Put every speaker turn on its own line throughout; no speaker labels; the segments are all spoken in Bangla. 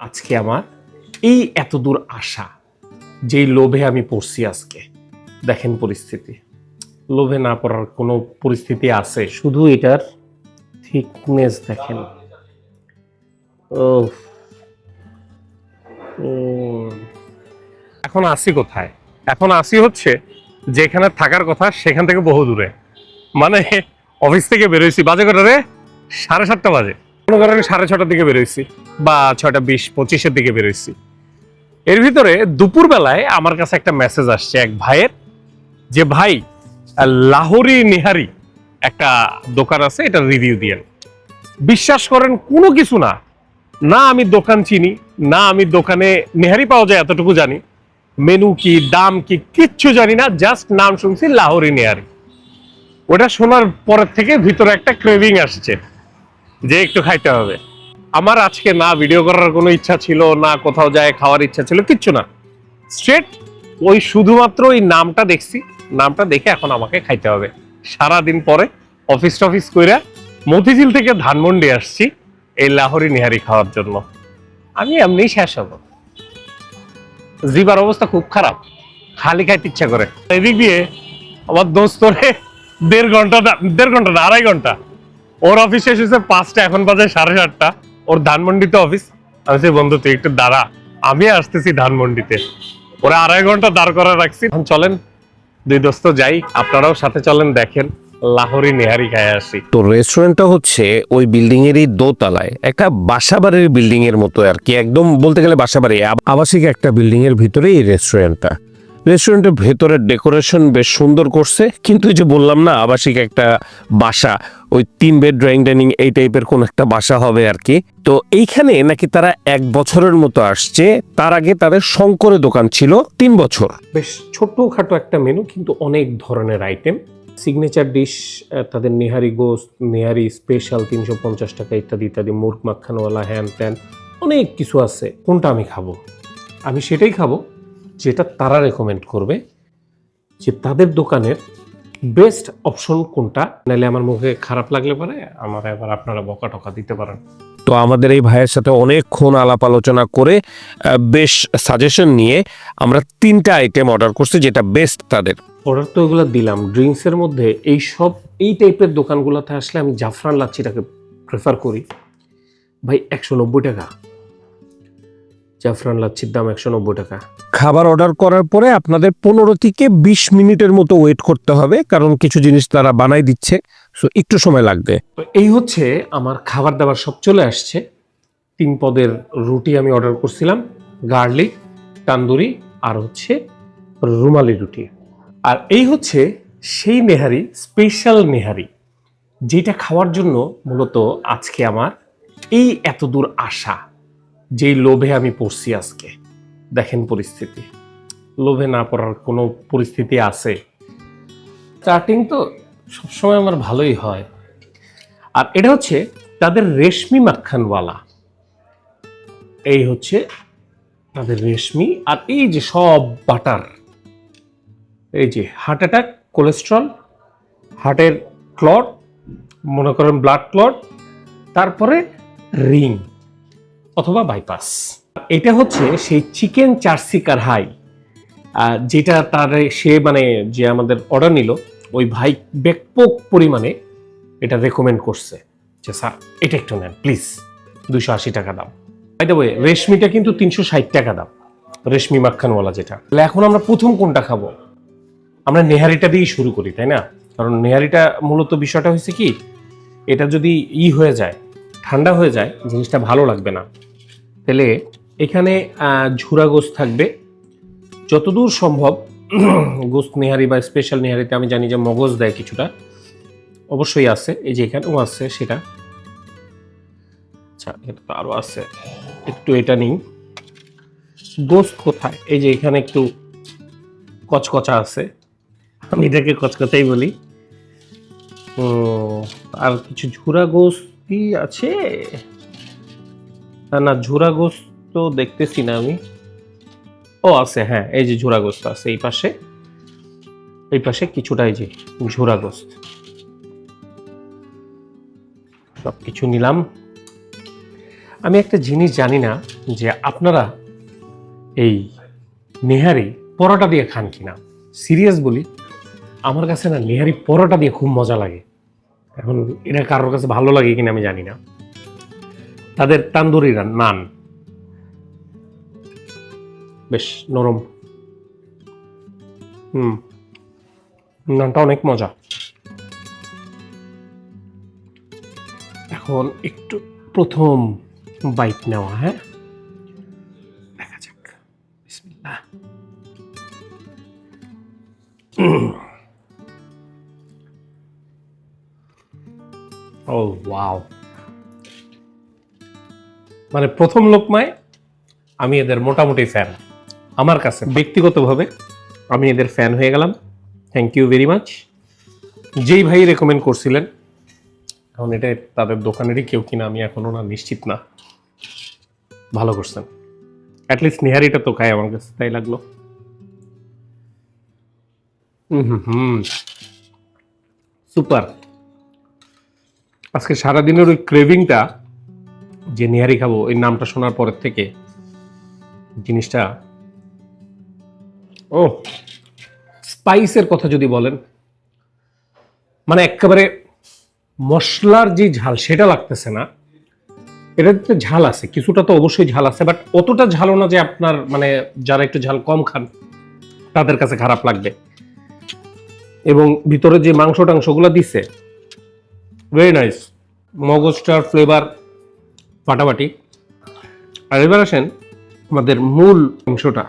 আজকে আমার এই এত দূর আসা, যেই লোভে আমি পড়ছি আজকে। দেখেন পরিস্থিতি, লোভে না পড়ার কোনো পরিস্থিতি আছে? শুধু এটার থিকনেস দেখেন। এখন আসি কোথায়? এখন আসি হচ্ছে যেখানে থাকার কথা সেখান থেকে বহু দূরে। মানে অফিস থেকে বেরোইছি বাজে কটা রে? 7:30 বাজে। কোনো কারণে 6:30টার দিকে বেরোইছি, বা 6:20-25-এর দিকে বেরোইছি। এর ভিতরে দুপুর বেলায় আমার কাছে একটা মেসেজ আসছে এক ভাইয়ের, যে ভাই লাহোরি নিহারি একটা দোকান আছে, এটা রিভিউ দিয়েন। বিশ্বাস করেন কোনো কিছু না, না আমি দোকান চিনি, না আমি দোকানে নেহারি পাওয়া যায় এতটুকু জানি, মেনু কি দাম কি কিচ্ছু জানি না, জাস্ট নাম শুনছি লাহোরি নেহারি। ওটা শোনার পরের থেকে ভিতরে একটা ক্রেভিং আসছে যে একটু খাইতে হবে। আমার আজকে না ভিডিও করার কোনো ইচ্ছা ছিল না, কোথাও যায় খাওয়ার ইচ্ছা ছিল, কিচ্ছু না। স্ট্রেট ওই শুধুমাত্র ওই নামটা দেখছি, নামটা দেখে এখন আমাকে খাইতে হবে। সারাদিন পরে অফিস টফিস কইরা মতিঝিল থেকে ধানমন্ডি আসছি এই লাহোরি নিহারি খাওয়ার জন্য। আমি এমনি শেষ হব, জিবার অবস্থা খুব খারাপ, খালি খাইতে ইচ্ছা করে। এদিক দিয়ে আমার দোস্তরে 1.5 ঘন্টা না 2.5 ঘন্টা, ওর অফিস শেষ হয়েছে 5টা, এখন বাজে 7:30। ওর ধানমন্ডিতে অফিস। আমি বলছি বন্ধু তুই একটু দাঁড়া, আমি আসতেছি ধানমন্ডিতে। ওরা 2.5 ঘন্টা দাঁড় করা রাখছি। এখন চলেন দুই দোস্ত যাই, আপনারাও সাথে চলেন, দেখেন লাহোরি নেহারি খায় আসি।
তো রেস্টুরেন্টটা হচ্ছে ওই বিল্ডিং এরই দোতলায়, একটা বাসাবাড়ির বিল্ডিং এর মতো আর কি, একদম বলতে গেলে বাসাবাড়ি আবাসিক একটা বিল্ডিং এর ভিতরেই এই রেস্টুরেন্টটা। রেস্টুরেন্টের ভেতরের ডেকোরেশন বেশ সুন্দর করছে, কিন্তু এই যে বললাম না আবাসিক একটা বাসা, ওই 3 বেড ড্রয়িং ডাইনিং এই টাইপের কোন একটা বাসা হবে আর কি। তো এইখানে নাকি তারা 1 বছরের মতো আসছে, তার আগে তাদের শঙ্করে দোকান ছিল 3 বছর।
বেশ ছোটখাটো একটা মেনু, কিন্তু অনেক ধরনের আইটেম। সিগনেচার ডিশ তাদের নেহারি গোস্ত, নেহারি স্পেশাল 350 টাকা, ইত্যাদি ইত্যাদি, মুরগ মাখানওয়ালা, হ্যান ত্যান, অনেক কিছু আছে। কোনটা আমি খাবো? আমি সেটাই খাবো যেটা তারা রেকমেন্ড করবে, যে তাদের দোকানের বেস্ট অপশন কোনটা। নাহলে আমার মুখে খারাপ লাগলে পরে আমার এবার আপনারা বকা টকা দিতে পারেন।
তো আমাদের এই ভাইয়ের সাথে অনেকক্ষণ আলাপ আলোচনা করে বেশ সাজেশন নিয়ে আমরা 3টা আইটেম অর্ডার করছি, যেটা বেস্ট তাদের।
অর্ডার তো ওগুলো দিলাম। ড্রিঙ্কসের মধ্যে এই টাইপের দোকানগুলোতে আসলে আমি জাফরান লাচ্ছিটাকে প্রেফার করি। ভাই 190 টাকা জাফরান লাচ্ছির দাম, 190 টাকা।
খাবার অর্ডার করার পরে আপনাদের 15 থেকে 20 মিনিটের মতো ওয়েট করতে হবে, কারণ কিছু জিনিস তারা বানাই দিচ্ছে, সো একটু সময় লাগবে।
তো এই হচ্ছে আমার খাবার দাবার সব চলে আসছে। 3 পদের রুটি আমি অর্ডার করছিলাম, গার্লিক, তান্দুরি, আর হচ্ছে রুমালি রুটি। আর এই হচ্ছে সেই নেহারি, স্পেশাল নেহারি, যেটা খাওয়ার জন্য মূলত আজকে আমার এই এত দূর আসা, যেই লোভে আমি পড়ছি আজকে। দেখেন পরিস্থিতি, লোভে না পড়ার কোনো পরিস্থিতি আছে? স্টার্টিং তো সবসময় আমার ভালোই হয়। আর এটা হচ্ছে তাদের রেশমি মাখানওয়ালা, এই হচ্ছে তাদের রেশমি। আর এই যে সব বাটার, এই যে হার্ট অ্যাটাক, কোলেস্ট্রল, হার্টের ক্লট, মনে করেন ব্লাড ক্লট, তারপরে রিং অথবা বাইপাস। এটা হচ্ছে সেই চিকেন চার্সি কারহাই, যেটা সে মানে যে আমাদের অর্ডার নিল, ওই ভাই ব্যাপক পরিমাণে এটা রেকমেন্ড করছে যে স্যার এটা একটু নেন প্লিজ, 280 টাকা দাম। বাই দ্য ওয়ে রেশমিটা কিন্তু 360 টাকা দাম, রেশমি মাখানওয়ালা যেটা। তাহলে এখন আমরা প্রথম কোনটা খাবো? আমরা নেহারিটা দিয়েই শুরু করি, তাই না? কারণ নেহারিটা মূলত বিষয়টা হয়েছে কি, এটা যদি হয়ে যায়, ঠান্ডা হয়ে যায়, জিনিসটা ভালো লাগবে না। তাহলে এখানে ঝুরা গোস্ত থাকবে যতদূর সম্ভব। গোস্ত নেহারি বা স্পেশাল নেহারিতে আমি জানি যে মগজ দেয় কিছুটা, অবশ্যই আছে, এই যে এখানেও আছে সেটা। আচ্ছা এটা তো আরো আছে, একটু এটা নিই। গোস্ত কোথায়? এই যে এখানে একটু কচকচা আছে, আমি এটাকে কচকচাই বলি। আর কিছু ঝুরা গোস্ত কি আছে? না ঝুরা গোস্ত তো দেখতেছি না আমি। ও আছে, হ্যাঁ এই যে ঝুরা গোস্ত আছে এই পাশে কিছুটা, এই যে ঝুরা গোস্ত। সবকিছু নিলাম। আমি একটা জিনিস জানি না যে আপনারা এই নেহারি পরোটা দিয়ে খান কিনা। সিরিয়াস বলি, আমার কাছে না নেহারি পরোটা দিয়ে খুব মজা লাগে। এখন এটা কারোর কাছে ভালো লাগে কিনা আমি জানি না। তাদের তান্দুরি নান বেশ নরম, নানটা অনেক মজা। এখন একটু প্রথম বাইট নেওয়া, হ্যাঁ, দেখা যাক। বিসমিল্লাহ। ও ওয়াও, মানে প্রথম লোকমায় আমি এদের মোটামুটি ফ্যান। আমার কাছে ব্যক্তিগতভাবে আমি এদের ফ্যান হয়ে গেলাম। Thank you very much. যেই ভাই রেকমেন্ড করছিলেন, এখন এটা তাদের দোকানেরই কেউ কিনা আমি এখনো না নিশ্চিত না। ভালো করছেন, অ্যাটলিস্ট নেহারিটা তো খাই, আমার কাছে তাই লাগলো। সুপার। আজকে সারাদিনের ওই ক্রেভিংটা, যে নেহারি খাবো এই নামটা শোনার পরের থেকে জিনিসটা, ও স্পাইসের কথা যদি বলেন, মানে একেবারে মশলার যে ঝাল সেটা লাগতেছে না। এটাতে ঝাল আছে, কিছুটা তো অবশ্যই ঝাল আছে, বাট অতটা ঝালও না যে আপনার মানে যারা একটু ঝাল কম খান তাদের কাছে খারাপ লাগবে। এবং ভিতরে যে মাংস টাংসগুলো দিছে, ভেরি নাইস। মগজটার ফ্লেভার ফাটাফাটি। আর এবার আসেন আমাদের মূল অংশটা।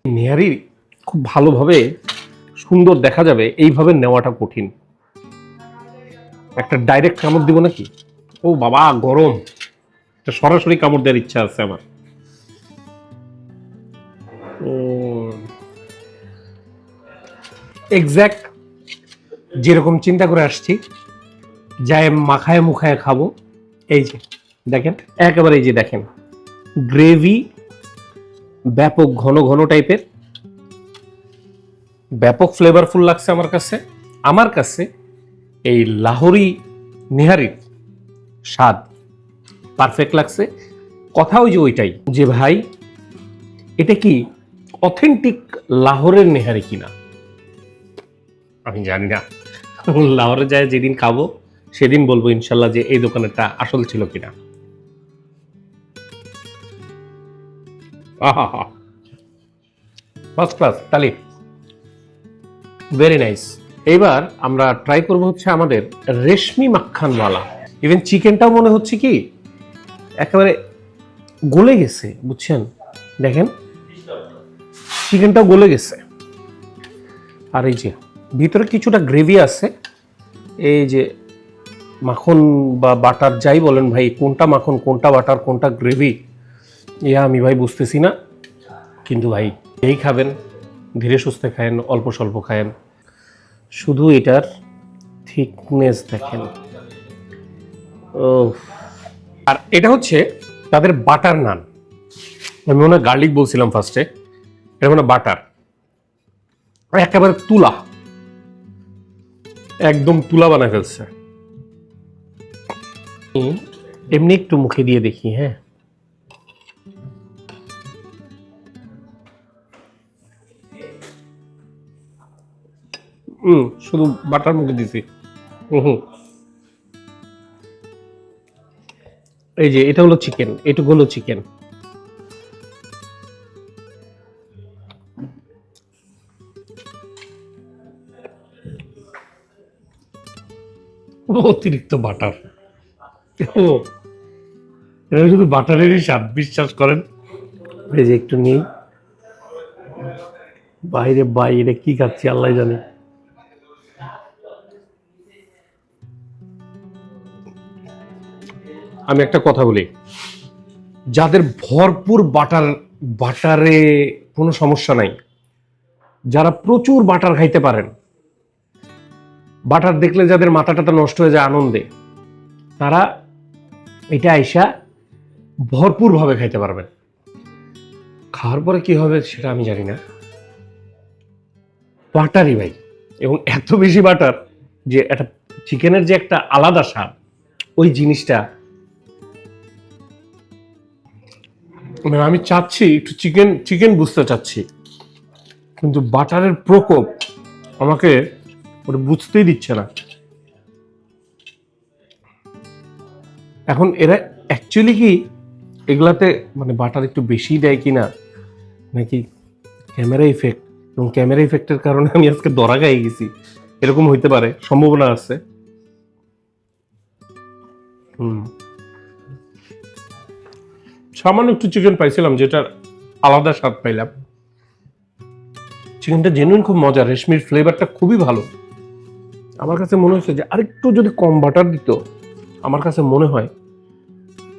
নেহারি খুব ভালোভাবে সুন্দর দেখা যাবে এইভাবে নেওয়াটা কঠিন। একটা ডাইরেক্ট কামড় দিব নাকি? ও বাবা, গরম, এটা সরাসরি কামড় দেওয়ার ইচ্ছা আছে আমার। এক্স্যাক্ট যেরকম চিন্তা করে আসছি, যাই মাখায় মুখায় খাবো। এই যে দেখেন, একেবারে এই যে দেখেন, গ্রেভি ব্যাপক ঘন ঘন টাইপের, ব্যাপক ফ্লেভারফুল লাগছে আমার কাছে। আমার কাছে এই লাহোরি নেহারির স্বাদ পারফেক্ট লাগছে। কথা ওই যে ওইটাই, যে ভাই এটা কি অথেন্টিক লাহোরের নেহারি কিনা আমি জানি না। লাহোরে যায় যেদিন খাবো সেদিন বলবো ইনশাল্লাহ যে এই দোকানেরটা আসল ছিল কিনা। ফার্স্ট ক্লাস, তালিফ, ভেরি নাইস। এবার আমরা ট্রাই করবো হচ্ছে আমাদের রেশমি মাখানওয়ালা। ইভেন চিকেনটাও মনে হচ্ছে কি একেবারে গলে গেছে, বুঝছেন? দেখেন চিকেনটাও গলে গেছে। আর এই যে ভিতরে কিছুটা গ্রেভি আছে। এই যে মাখন বা বাটার যাই বলেন ভাই, কোনটা মাখন কোনটা বাটার কোনটা গ্রেভি ইয়া আমি ভাই বুঝতেছি না। কিন্তু ভাই এই খাবেন, ধীরে সুস্থে খায়েন, অল্প স্বল্প খায়েন, শুধু এটার থিকনেস দেখেন। ও, আর এটা হচ্ছে তাদের বাটার নান। আমি মনে হয় গার্লিক বলছিলাম ফার্স্টে, এটা মানে বাটার, একেবারে তুলা, একদম তুলা বানায় ফেলছে। এমনি একটু মুখে দিয়ে দেখি, হ্যাঁ। শুধু বাটার মুখে দিছি। এই যে এটা হলো চিকেন, এটুকু হলো চিকেন। অতিরিক্ত বাটার, এটা শুধু বাটারেরই স্বাদ, বিশ্বাস করেন। এই যে একটু নেই, বাইরে বাইরে কি খাচ্ছি আল্লাহ জানে। আমি একটা কথা বলি, যাদের ভরপুর বাটারে কোনো সমস্যা নাই, যারা প্রচুর বাটার খাইতে পারেন, বাটার দেখলে যাদের মাথা টাথা নষ্ট হয়ে যায় আনন্দে, তারা এটা আইসা ভরপুর ভাবে খাইতে পারবেন। খাওয়ার পরে কি হবে সেটা আমি জানি না। বাটারই ভাই, এবং এত বেশি বাটার যে একটা চিকেনের যে একটা আলাদা স্বাদ, ওই জিনিসটা মানে আমি চাচ্ছি একটু চিকেন বুঝতে চাচ্ছি, কিন্তু বাটারের প্রকোপ আমাকে ওটা বুঝতেই দিচ্ছে না। এখন এরা অ্যাকচুয়ালি কি এগুলাতে মানে বাটার একটু বেশি দেয় কিনা, নাকি ক্যামেরা ইফেক্ট, এবং ক্যামেরা ইফেক্টের কারণে আমি আজকে দরা গায়ে গেছি, এরকম হইতে পারে, সম্ভাবনা আছে। সামান্য একটু চিকেন পাইছিলাম, যেটার আলাদা স্বাদ পাইলাম। চিকেনটা জেনুইন খুব মজা, রেশমির ফ্লেভারটা খুবই ভালো। আমার কাছে মনে হচ্ছে যে আরেকটু যদি কম বাটার দিত, আমার কাছে মনে হয়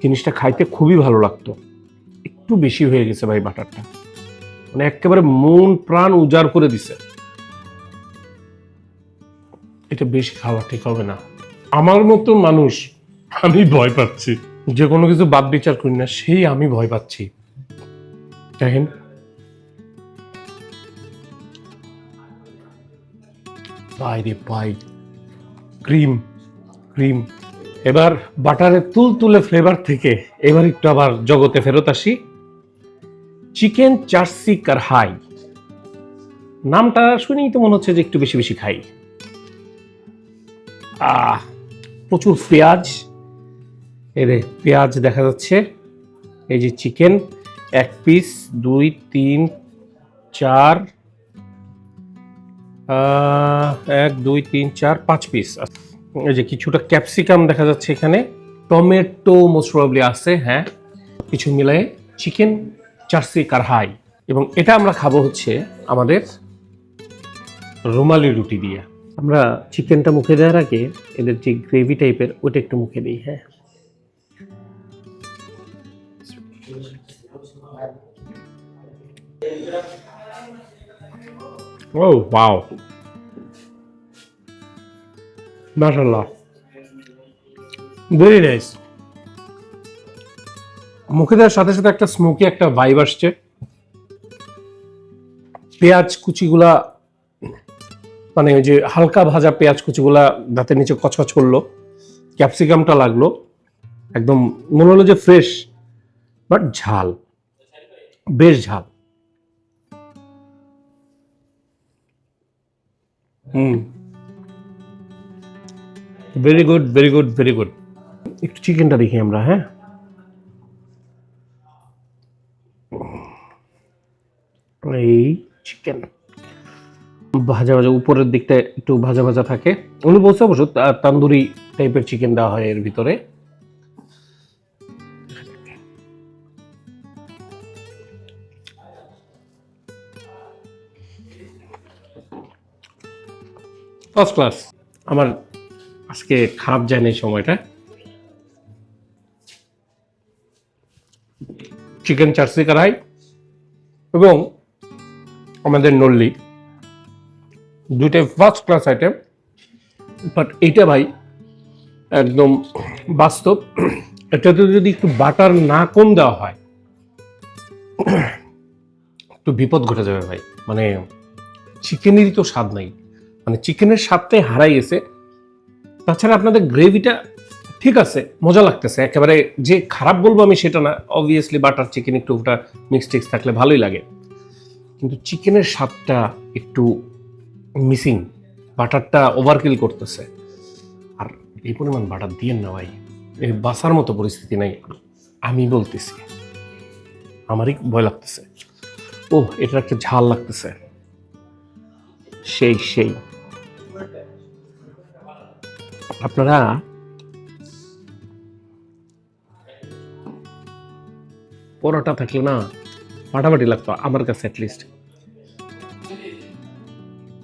জিনিসটা খাইতে খুবই ভালো লাগতো। একটু বেশি হয়ে গেছে ভাই বাটারটা, মানে একেবারে মন প্রাণ উজাড় করে দিছে। এটা বেশি খাওয়া ঠিক হবে না। আমার মতো মানুষ, আমি ভয় পাচ্ছি, যে কোনো কিছু বাদ বিচার করি না, সেই আমি ভয় পাচ্ছি। দেখেন ভাই রে ভাই, ক্রিম ক্রিম। এবার বাটারের তুলতুলে ফ্লেভার থেকে এবার একটু আবার জগতে ফেরত আসি। চিকেন চার্সি কারহাই, নামটা শুনেই তো মনে হচ্ছে যে একটু বেশি বেশি খাই। প্রচুর পেঁয়াজ, এরে পেঁয়াজ দেখা যাচ্ছে। এই যে চিকেন, 1 পিস 2 3 4, 1 2 3 4 5 পিস। এই যে কিছুটা ক্যাপসিকাম দেখা যাচ্ছে এখানে, টমেটো মোস্ট প্রবাবলি আছে, হ্যাঁ, কিছু মিলায়ে চিকেন চার্সি কারহাই। এবং এটা আমরা খাবো হচ্ছে আমাদের রুমালি রুটি দিয়ে। আমরা চিকেনটা মুখে দেওয়ার আগে এদের যে গ্রেভি টাইপের ওটা একটু মুখে দিই। হ্যাঁ, ও ওয়াও, মাশাআল্লাহ, ভেরি নাইস। মুখে দেওয়ার সাথে সাথে একটা স্মোকি একটা ভাইব আসছে। পেঁয়াজ কুচিগুলা, মানে ওই যে হালকা ভাজা পেঁয়াজ কুচিগুলা দাঁতের নিচে কচকচ করলো, ক্যাপসিকামটা লাগলো, একদম মনে হলো যে ফ্রেশ, বাট ঝাল, বেশ ঝাল। Very good, very good, very good. একটু চিকেনটা দেখি আমরা। হ্যাঁ, এই চিকেন ভাজা ভাজা, উপরের দিকটা একটু ভাজা ভাজা থাকে। উনি বলছে অবশ্য তান্দুরি টাইপের চিকেন দেওয়া হয় এর ভিতরে। First class. আমার আজকে খারাপ যায় না এই সময়টা। চিকেন চার্সি কারহাই এবং আমাদের নল্লি, দুইটাই ফার্স্ট ক্লাস আইটেম। বাট এইটা ভাই একদম বাস্তব। এটাতে যদি একটু বাটার না কম দেওয়া হয়, একটু বিপদ ঘটে যাবে ভাই। মানে চিকেনেরই তো স্বাদ নাই, মানে চিকেনের স্বাদটাই হারাই গেছে। তাছাড়া আপনাদের গ্রেভিটা ঠিক আছে, মজা লাগতেছে, একেবারে যে খারাপ বলবো আমি সেটা না। অবভিয়াসলি বাটার চিকেন একটু ওটা মিক্স টিক্স থাকলে ভালোই লাগে, কিন্তু চিকেনের স্বাদটা একটু মিসিং, বাটারটা ওভারকিল করতেছে। আর এই পরিমাণ বাটার দিয়েন না ভাই, এই বাসার মতো পরিস্থিতি নাই, আমি বলতেছি, আমারই ভয় লাগতেছে। ও, এটা একটা ঝাল লাগতেছে, সেই সেই। আপনারা পরোটা থাকলে না ফাটাফাটি লাগতো আমার কাছে অ্যাটলিস্ট।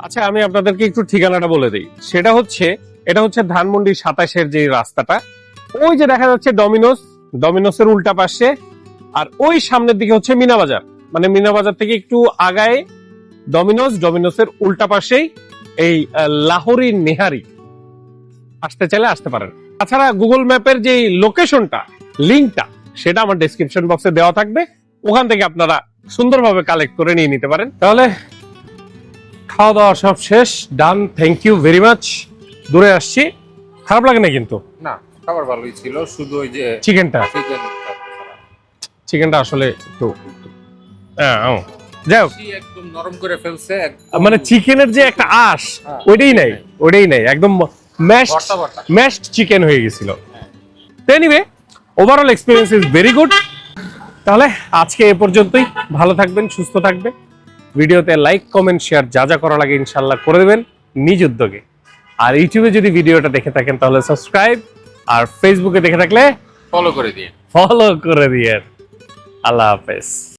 আচ্ছা, আমি আপনাদেরকে একটু ঠিকানাটা বলে দিই। সেটা হচ্ছে, এটা হচ্ছে ধানমন্ডি 27-এর যে রাস্তাটা, ওই যে দেখা যাচ্ছে ডমিনোসের উল্টা পাশে, আর ওই সামনের দিকে হচ্ছে মিনা বাজার। মানে মিনা বাজার থেকে একটু আগায় ডমিনোসের উল্টা পাশেই এই লাহোরি নেহারি। আসতে চাইলে আসতে পারেন। তাছাড়া গুগল ম্যাপের যে লোকেশনটা, লিঙ্কটা, সেটা আমার ডেসক্রিপশন বক্সে দেওয়া থাকবে, ওখান থেকে আপনারা সুন্দরভাবে কালেক্ট করে নিয়ে নিতে পারেন। তাহলে খাওয়া দাওয়া সব শেষ, ডান, থ্যাংক ইউ ভেরি মাচ। দূরে আসছি, খারাপ লাগে না কিন্তু?
না, খাবার ভালোই ছিল, শুধু ওই যে
চিকেনটা।
চিকেন
চিকেনটা আসলে একটু যাই হোক,
একদম নরম করে ফেলছে
মানে চিকেনের যে একটা আঁশ ওইটাই নাই একদম
ভর্তা ভর্তা।
ম্যাশড চিকেন হয়ে গেছিল। তো anyway, overall experience is very good. তাহলে আজকে এ পর্যন্তই। ভালো থাকবেন, সুস্থ থাকবেন। ভিডিওতে লাইক, কমেন্ট, শেয়ার যা যা করা লাগে ইনশাল্লাহ করে দেবেন নিজ উদ্যোগে। আর ইউটিউবে যদি ভিডিওটা দেখে থাকেন তাহলে সাবস্ক্রাইব, আর ফেসবুকে দেখে থাকলে
ফলো করে দিয়ে
ফলো করে দিয়ে। আল্লাহ হাফেজ।